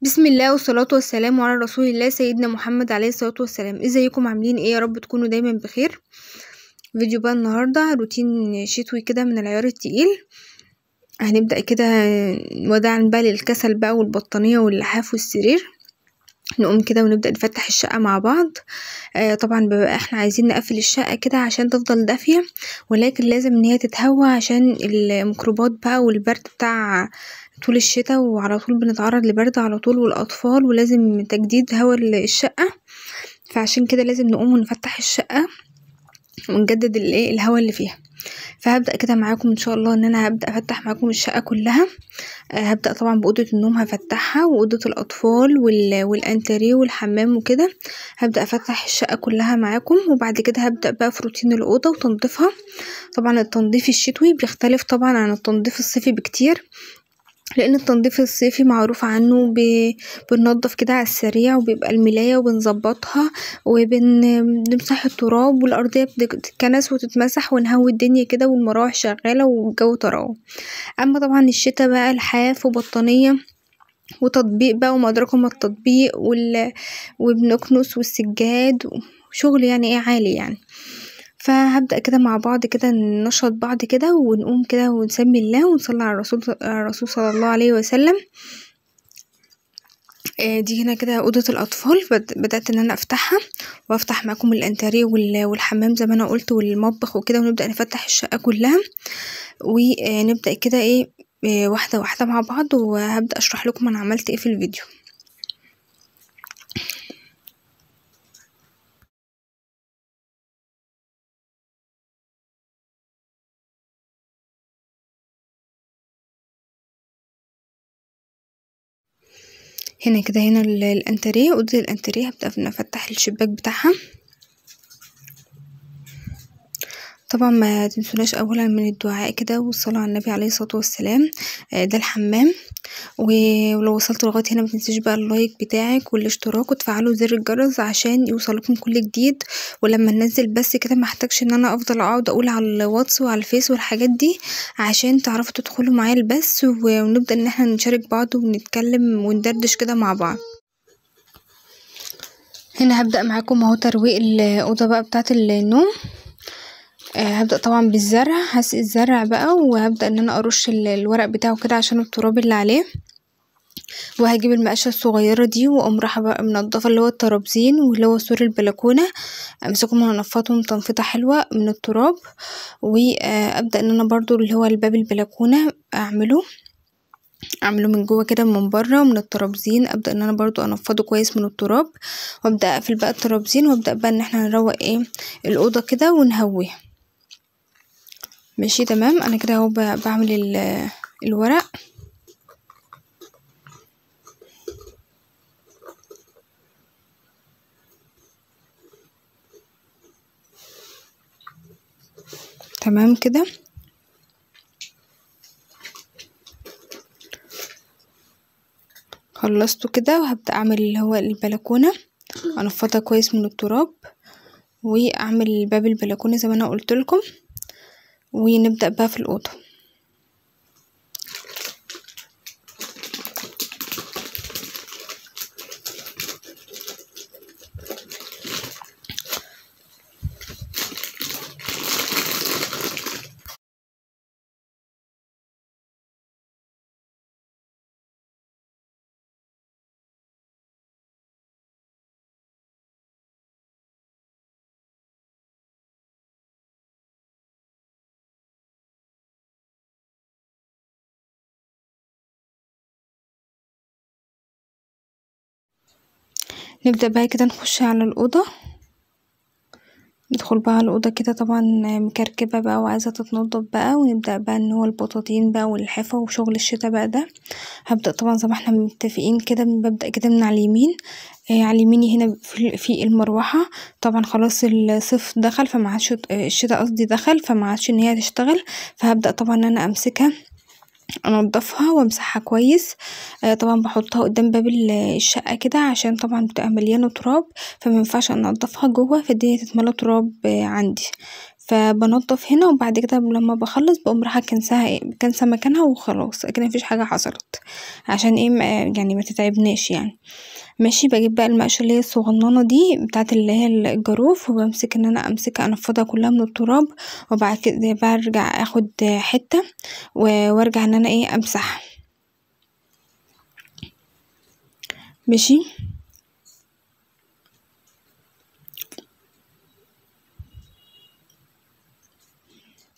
بسم الله والصلاة والسلام على رسول الله سيدنا محمد عليه الصلاة والسلام. ازيكم عاملين ايه؟ يا رب تكونوا دايما بخير. فيديو بقى النهاردة روتين شتوي كده من العيار التقيل. هنبدأ كده وداعا بقى للكسل بقى والبطانية واللحاف والسرير، نقوم كده ونبدأ نفتح الشقة مع بعض. طبعا بقى احنا عايزين نقفل الشقة كده عشان تفضل دافية، ولكن لازم ان هي تتهوى عشان الميكروبات بقى والبرد بتاع طول الشتاء، وعلى طول بنتعرض لبرد على طول والأطفال، ولازم تجديد هوا الشقة. فعشان كده لازم نقوم ونفتح الشقة ونجدد الهوا اللي فيها. فهبدأ كده معاكم ان شاء الله ان انا هبدأ افتح معاكم الشقة كلها. هبدأ طبعا بأوضة النوم هفتحها، وأوضة الأطفال والأنتريه والحمام وكده. هبدأ أفتح الشقة كلها معاكم، وبعد كده هبدأ بقى في روتين الأوضة وتنظيفها. طبعا التنظيف الشتوي بيختلف طبعا عن التنظيف الصيفي بكتير، لأن التنظيف الصيفي معروف عنه بننضف كده على السريع، وبيبقى الملاية وبنظبطها وبنمسح التراب، والأرضية بتتكنس وتتمسح، ونهوي الدنيا كده، والمراوح شغالة والجو طراوة. اما طبعا الشتا بقى لحاف وبطانية وتطبيق بقى وما ادراكم ما التطبيق وبنكنس والسجاد وشغل يعني ايه عالي يعني. فهبدأ كده مع بعض كده ننشط بعض كده، ونقوم كده ونسمي الله ونصلي على الرسول صلى الله عليه وسلم. دي هنا كده أوضة الأطفال بدأت ان انا افتحها، وافتح معاكم الانتريه والحمام زي ما انا قلت والمطبخ وكده، ونبدأ نفتح الشقة كلها، ونبدأ كده واحدة واحدة مع بعض، وهبدأ اشرح لكم انا عملت ايه في الفيديو. هنا كده الانتريه، اوضه الانتريه هبدأ نفتح الشباك بتاعها. طبعا ما تنسوناش اولا من الدعاء كده والصلاة على النبي عليه الصلاة والسلام. ده الحمام. ولو وصلت لغايه هنا متنسيش بقى اللايك بتاعك والاشتراك، وتفعلوا زر الجرس عشان يوصلكم كل جديد. ولما ننزل بس كده محتاجش ان انا افضل اقعد اقول على الواتس وعلى الفيس والحاجات دي، عشان تعرفوا تدخلوا معايا البث، ونبدأ ان احنا نشارك بعض ونتكلم وندردش كده مع بعض. هنا هبدأ معاكم اهو ترويق الأوضة بقى بتاعة النوم. هبدأ طبعا بالزرع، هسقي الزرع بقى، وهبدأ ان انا ارش الورق بتاعه كده عشان التراب اللي عليه. وهجيب المقشة الصغيرة دي، واقوم رايحة بقى منضفة اللي هو الترابزين واللي هو سور البلكونة، امسكهم وانفضهم تنفيضة حلوة من التراب. وابدأ ان انا برضو اللي هو الباب البلكونة اعمله من جوه كده من بره ومن الترابزين، ابدا ان انا برضو انفضه كويس من التراب، وابدا اقفل بقى الترابزين، وابدا بقى ان احنا نروق الاوضه كده ونهويها. ماشي تمام. انا كده اهو بعمل الورق. تمام كده. خلصته كده، وهبدأ اعمل اللي هو البلكونة، انفضها كويس من التراب، واعمل باب البلكونة زي ما انا قلت لكم، ونبدأ بقى في الأوضة. نبدأ بقى كده نخش على الأوضة، ندخل بقى على الأوضة كده طبعا مكركبة بقى وعايزة تتنضف بقى، ونبدأ بقى ان هو البطاطين بقى واللحافة وشغل الشتا بقى ده. هبدأ طبعا زي ما احنا متفقين كده، ببدأ كده من على اليمين. على اليمين هنا في المروحة. طبعا خلاص الصيف دخل فما عادش الشتا قصدي دخل، فما عادش ان هي تشتغل. فهبدأ طبعا ان انا امسكها انضفها وامسحها كويس. طبعا بحطها قدام باب الشقة كده، عشان طبعا بتبقى مليانة تراب، فمينفعش انضفها جوه فالدنيا تتملى تراب عندي. فبنضف هنا، وبعد كده لما بخلص بقوم رايحه كنسه مكانها وخلاص كده مفيش حاجه حصلت، عشان ايه يعني ما تتعبناش يعني. ماشي. بجيب بقى المقشه اللي هي الصغننه دي بتاعت اللي هي الجاروف، وبمسك ان انا امسكها انفضها كلها من التراب، وبعد كده برجع اخد حته وارجع ان انا ايه امسحها. ماشي.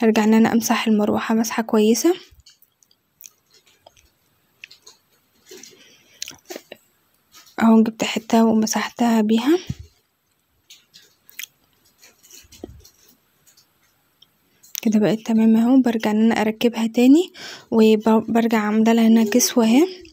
هرجع ان انا امسح المروحه مسحه كويسه. اهو جبت حته ومسحتها بيها كده بقت تمام اهو. برجع ان انا اركبها تاني، وبرجع عامله لها هنا كسوه اهي.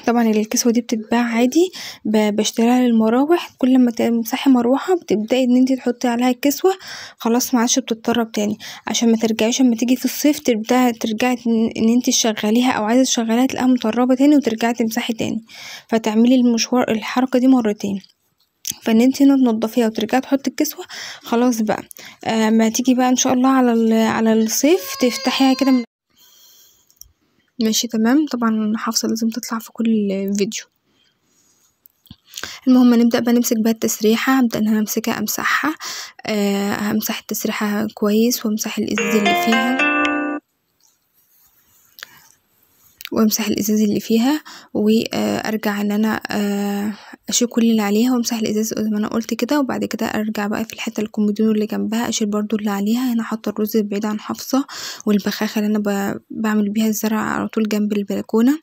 طبعا الكسوه دي بتتباع عادي، بشتريها للمراوح. كل ما تمسحي مروحه بتبداي ان انتي تحطي عليها الكسوه، خلاص ما عادش بتتطرب تاني، عشان ما ترجعيش اما تيجي في الصيف ترجعي ان انتي تشغليها او عايزه تشغليها تلاقيها مطربه تاني وترجعي تمسحي تاني. فتعملي الحركه دي مرتين، فان انتي هنا تنضفيها وترجعي تحطي الكسوه. خلاص بقى ما تيجي بقى ان شاء الله على الصيف تفتحيها كده ماشي تمام. طبعا حافظه لازم تطلع في كل فيديو. المهم نبدأ بقى نمسك بقى التسريحة، هبدأ ان انا امسكها امسحها. همسح التسريحة كويس، وامسح الازاز اللي فيها وارجع ان انا اشيل كل اللي عليها وامسح الازاز زي ما انا قلت كده. وبعد كده ارجع بقى في الحته الكومودينو اللي جنبها اشيل برضو اللي عليها. هنا حاطه الرز بعيد عن حفصه، والبخاخه اللي انا بعمل بيها الزرع على طول جنب البلكونه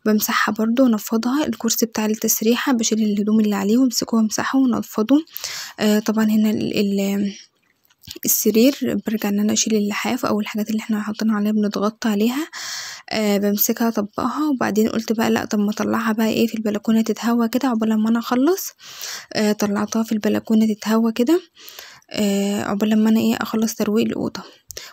بمسحها برضو ونفضها. الكرسي بتاع التسريحه بشيل الهدوم اللي عليه وامسكه وامسحه ونفضه. طبعا هنا السرير برجع ان انا اشيل اللحاف او الحاجات اللي احنا حاطينها عليها بنضغط عليها. بمسكها اطبقها، وبعدين قلت بقى لا طب ما اطلعها بقى ايه في البلكونه تتهوى كده عقبال ما انا اخلص. طلعتها في البلكونه تتهوى كده عقبال ما انا ايه اخلص ترويق الاوضه.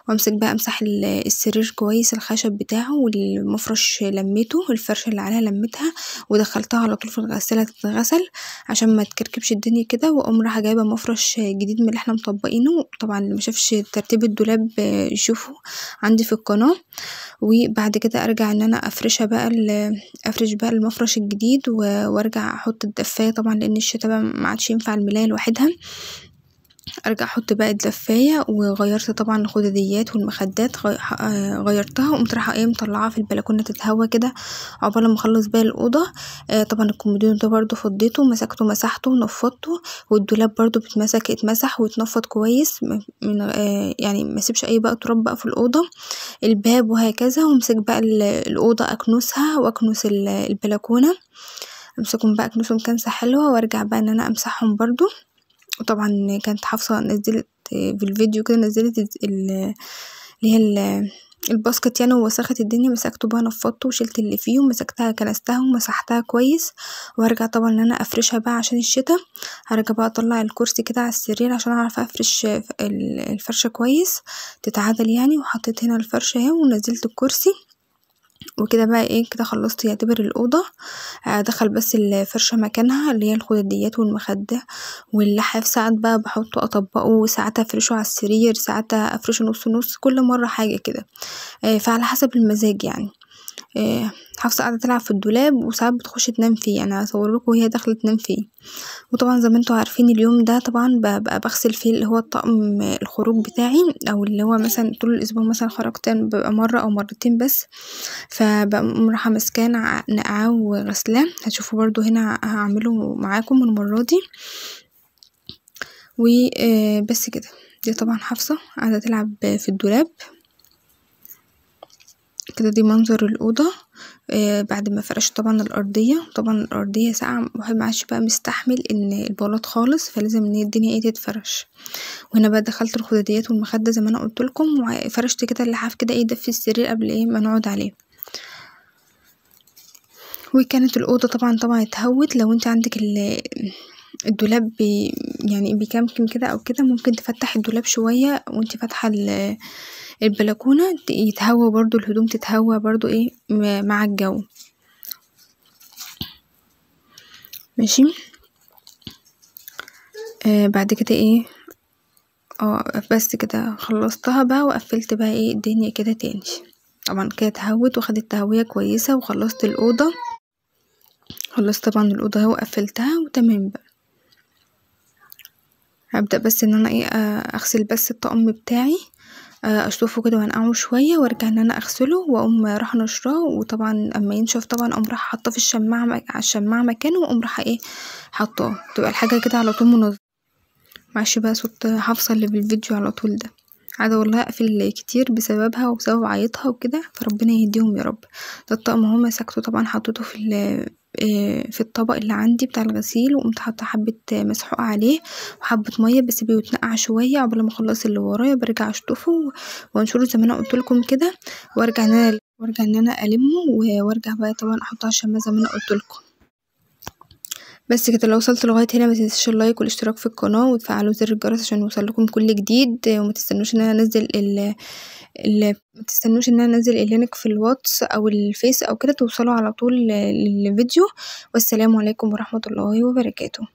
وامسك بقى امسح السرير كويس، الخشب بتاعه والمفرش لميته، الفرشه اللي عليها لميتها ودخلتها على طول في الغساله تتغسل عشان ما تكركبش الدنيا كده. واقوم رايحه جايبه مفرش جديد من اللي احنا مطبقينه. طبعا اللي ما شافش ترتيب الدولاب يشوفه عندي في القناه. وبعد كده ارجع ان انا افرش بقى المفرش الجديد، وارجع احط الدفايه طبعا لان الشتا بقى ما عادش ينفع الملايه لوحدها. ارجع احط بقى الدفايه، وغيرت طبعا الخداديات والمخدات غيرتها، وقمت رايحه ايه مطلعاها في البلكونه تتهوى كده عقبال ما اخلص باقي الاوضه. طبعا الكومودينو ده برضو فضيته مسكته مسحته ونفضته، والدولاب برضو اتمسح واتنفض كويس من يعني ما اسيبش اي بقى تراب بقى في الاوضه، الباب وهكذا. وامسك بقى الاوضه اكنسها واكنس البلكونه، امسكهم بقى اكنسهم كنسه حلوه، وارجع بقى ان انا امسحهم برضو. وطبعا كانت حافظة نزلت في الفيديو كده، نزلت اللي هي الباسكت يعني ووسخت الدنيا. مسكته بقى نفضته وشلت اللي فيه ومسكتها كنستها ومسحتها كويس. وهرجع طبعا ان انا افرشها بقى عشان الشتا. هرجع بقى اطلع الكرسي كده على السرير عشان اعرف افرش الفرشة كويس تتعدل يعني. وحطيت هنا الفرشة اهي ونزلت الكرسي، وكده بقى ايه كده خلصت يعتبر الأوضة. ادخل بس الفرشة مكانها اللي هي الخداديات والمخدة واللحاف. ساعات بقى بحطه اطبقه، وساعات افرشه على السرير، ساعات افرشه نص نص، كل مرة حاجة كده. فعلى حسب المزاج يعني. حافظة قاعدة تلعب في الدولاب، وساعات بتخش تنام فيه، يعني هصورلكوا وهي داخلة تنام فيه. وطبعا زي ما انتوا عارفين اليوم ده طبعا ببقى بغسل فيه اللي هو الطقم الخروج بتاعي، او اللي هو مثلا طول الاسبوع مثلا خرجت ببقى مرة او مرتين بس، فبقوم رايحة ماسكاه نقعاه وغسلاه. هتشوفوا برضو هنا هعمله معاكم المرة دي. وبس كده. دي طبعا حافظة قاعدة تلعب في الدولاب كده. دي منظر الأوضة بعد ما فرشت طبعا الأرضية ساقعة، واحد معادش بقى مستحمل ان البلاط خالص، فلازم ان الدنيا ايه تتفرش. وهنا بقى دخلت الخداديات والمخدة زي ما انا قلت لكم، وفرشت كده اللحاف كده ايه دفي السرير قبل ايه ما نقعد عليه. وكانت الأوضة طبعا اتهوت. لو انت عندك الدولاب يعني بيكمكم كده او كده، ممكن تفتح الدولاب شوية وانت فاتحة البلكونة يتهوى برضو، الهدوم تتهوى برضو ايه مع الجو. ماشي. بعد كده ايه بس كده خلصتها بقى وقفلت بقى ايه الدنيا كده تاني. طبعا كده اتهوت وخدت تهوية كويسة وخلصت الأوضة. خلصت طبعا الأوضة اهي وقفلتها وتمام بقى. هبدأ بس ان انا ايه اغسل بس الطقم بتاعي، اشطفه كده وانقعه شويه وارجع ان انا اغسله واقوم راح نشراه. وطبعا اما ينشف طبعا اقوم راح حاطاه في الشماعه على الشماعه مكانه واقوم راح ايه حاطاه، تبقى الحاجه كده على طول منظمه. معلش بقى صوت حفصه اللي بالفيديو على طول ده، عاده والله اقفل كتير بسببها وبسبب عيطها وكده، فربنا يهديهم يا رب. ده الطقم اهو مسكته طبعا حطيته في الطبق اللي عندي بتاع الغسيل، وقمت حاطه حبه مسحوق عليه وحبه ميه بس بيتنقع شويه عقبال ما اخلص اللي ورايا، برجع اشطفه وانشره زي ما انا قلت لكم كده، وارجع ان انا المه وارجع بقى طبعا احطه على الشماعه زي ما انا قلت لكم. بس كده لو وصلت لغايه هنا ما تنسوش اللايك والاشتراك في القناه وتفعلوا زر الجرس عشان يوصلكم كل جديد، وما تستنوش ان انا انزل ما تستنوش ان انا انزل اللينك في الواتس او الفيس او كده توصلوا على طول للفيديو. والسلام عليكم ورحمه الله وبركاته.